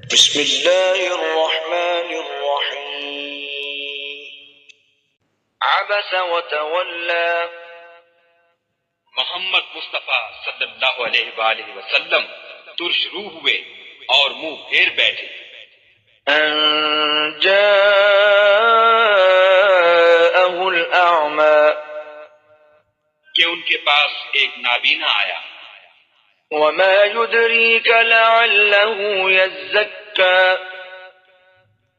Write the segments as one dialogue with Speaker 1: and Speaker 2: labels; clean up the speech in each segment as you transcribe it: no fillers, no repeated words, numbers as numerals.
Speaker 1: بسم اللہ الرحمن الرحیم عبس وتولى
Speaker 2: محمد مصطفیٰ صلی اللہ علیہ وآلہ وسلم ترش روح ہوئے اور منہ پھیر بیٹھے
Speaker 1: ان جاءه الأعمى
Speaker 2: کہ ان کے پاس ایک نابینا آیا
Speaker 1: وما يدريك لعله يزكى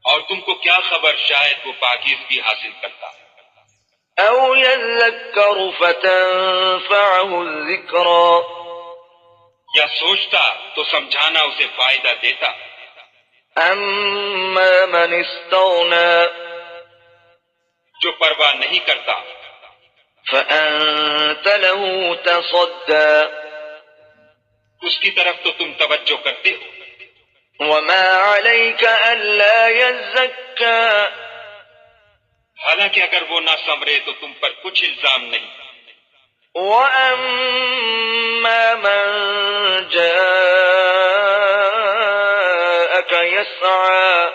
Speaker 2: اور تم کو کیا خبر شاید وہ پاکیزگی حاصل کرتا
Speaker 1: او يذكر فتنفعه الذكرى
Speaker 2: یا سوچتا تو سمجھانا اسے فائدہ دیتا
Speaker 1: اما من استغنى
Speaker 2: جو پرواہ نہیں کرتا
Speaker 1: فأنت له تصدى
Speaker 2: اس کی طرف تو تم توجہ کرتے ہو
Speaker 1: وما عليك ألا يزكى
Speaker 2: حالانکہ اگر وہ نہ سنورے تو تم پر کچھ الزام نہیں
Speaker 1: وأما من جاءك يسعى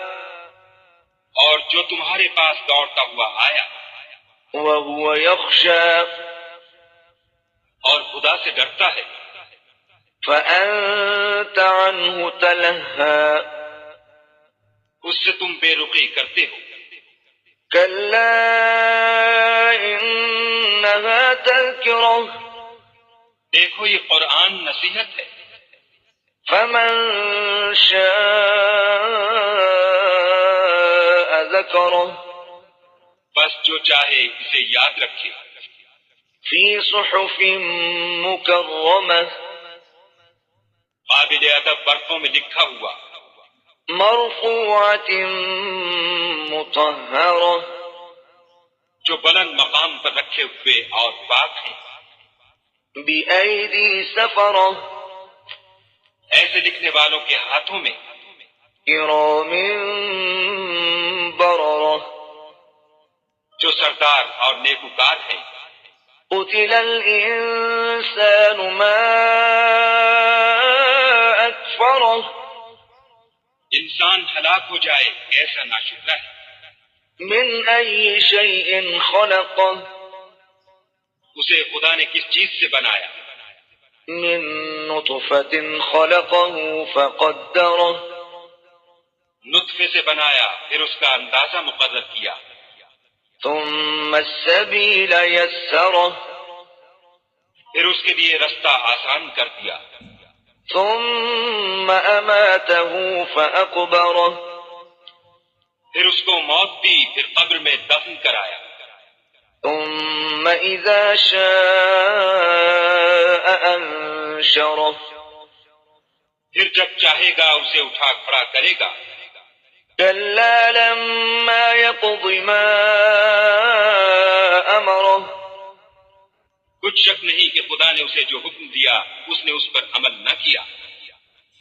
Speaker 2: اور جو تمہارے پاس دوڑتا ہوا آیا
Speaker 1: وهو يخشى
Speaker 2: اور خدا سے ڈرتا ہے
Speaker 1: فأنت عنه تلهى
Speaker 2: اس سے تم بے رخی کرتے ہو
Speaker 1: كلا إنها تذكرة
Speaker 2: دیکھو یہ قرآن نصیحت ہے
Speaker 1: فمن شاء ذكره
Speaker 2: بس جو چاہے اسے یاد رکھے
Speaker 1: في صحف مكرمة
Speaker 2: قابل ادب برقوں میں لکھا ہوا
Speaker 1: مرفوعة مطهرة
Speaker 2: جو بلند مقام پر رکھے ہوئے اور پاک ہیں
Speaker 1: بأيدي سفرة
Speaker 2: ایسے لکھنے والوں کے ہاتھوں میں
Speaker 1: كرام بررة
Speaker 2: جو سردار اور نیکوکار ہیں
Speaker 1: قتل الإنسان ما أكفره
Speaker 2: انسان ہلاک ہو جائے ایسا ناشکرہ ہے
Speaker 1: من أي شيء خلقه
Speaker 2: اسے خدا نے کس چیز سے بنایا
Speaker 1: من نطفة خلقه فقدره
Speaker 2: نطفے سے بنایا پھر اس کا اندازہ مقرر کیا
Speaker 1: ثم السبيل يسره
Speaker 2: پھر اس کے لیے رستہ آسان کر دیا
Speaker 1: ثم أماته فأقبره
Speaker 2: پھر اس کو موت دی پھر قبر میں دفن کرایا
Speaker 1: ثم إذا شاء أنشره
Speaker 2: پھر جب چاہے گا اسے اٹھا کھڑا کرے گا
Speaker 1: كلا لما يقض ما أمره
Speaker 2: کچھ شک نہیں کہ خدا نے اسے جو حکم دیا اس نے اس پر عمل نہ کیا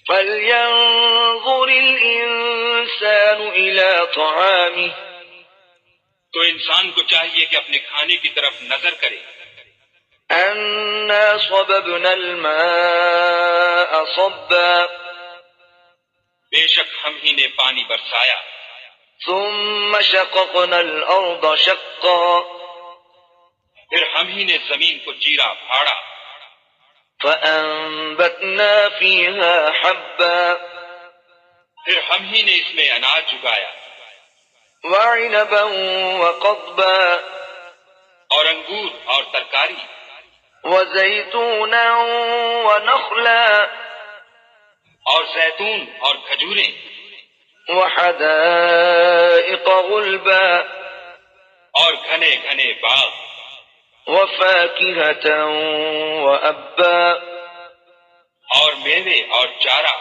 Speaker 1: فلينظر الإنسان إلى طعامه
Speaker 2: تو انسان کو چاہیے کہ اپنے کھانے کی طرف نظر کرے
Speaker 1: أنا صببنا الماء صبا
Speaker 2: بے شک ہم ہی نے پانی برسایا
Speaker 1: ثم شققنا الأرض شقا
Speaker 2: پھر ہم ہی نے زمین کو چیرا پھاڑا
Speaker 1: فأنبتنا فيها حبا
Speaker 2: پھر ہم ہی نے اس میں اناج اگایا
Speaker 1: وعنبا وقضبا
Speaker 2: اور انگور اور ترکاری
Speaker 1: وزيتونا ونخلا
Speaker 2: اور زیتون اور کھجوریں
Speaker 1: وحدائق غلبا
Speaker 2: اور گھنے گھنے باغ
Speaker 1: وفاكهة وأبا
Speaker 2: اور میوے اور چارہ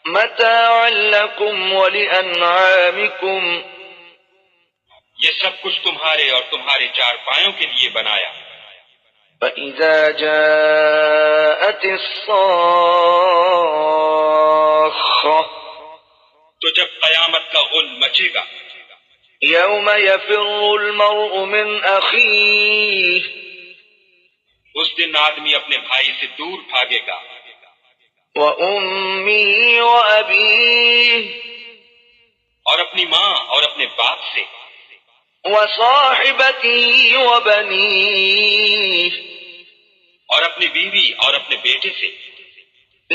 Speaker 1: متاعا لكم ولأنعامكم
Speaker 2: یہ سب کچھ تمہارے اور تمہارے چار پایوں کے لیے بنایا
Speaker 1: فإذا جاءت الصاخة
Speaker 2: تو جب قیامت کا غل مچے گا
Speaker 1: يوم يفر المرء من أخيه
Speaker 2: اس دن آدمی اپنے بھائی سے دور بھاگے گا
Speaker 1: وأمه وأبيه
Speaker 2: اور اپنی ماں اور اپنے باپ سے،
Speaker 1: وصاحبته وبنيه
Speaker 2: اور اپنی بیوی اور اپنے بیٹے سے،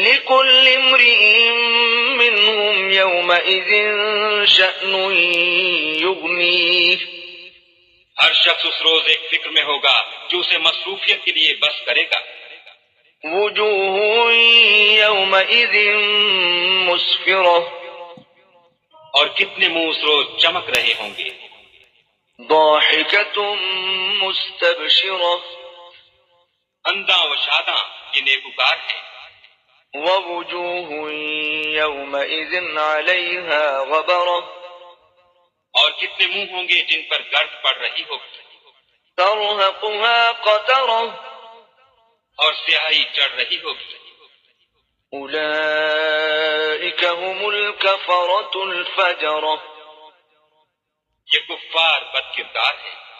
Speaker 1: لكل امرئ منهم يومئذ شأن يغنيه
Speaker 2: ہر شخص اس روز ایک فکر میں ہوگا جو اسے مصروفیت کے لیے بس کرے گا۔
Speaker 1: وجوه يومئذ مسفرة
Speaker 2: اور کتنے منہ اس روز چمک رہے ہوں گے،
Speaker 1: ضاحكة مستبشرة
Speaker 2: انداں و شاداں یہ نیکوکار ہیں،
Speaker 1: ووجوه يومئذ عليها غبرة
Speaker 2: اور کتنے منہ ہوں گے جن پر گرد پڑ رہی ہوگی،
Speaker 1: ترهقها قترة
Speaker 2: اور سیاہی چڑھ رہی ہوگی۔
Speaker 1: أولئك هم الكفرة الفجرة
Speaker 2: یہ کفار بد کردار ہیں۔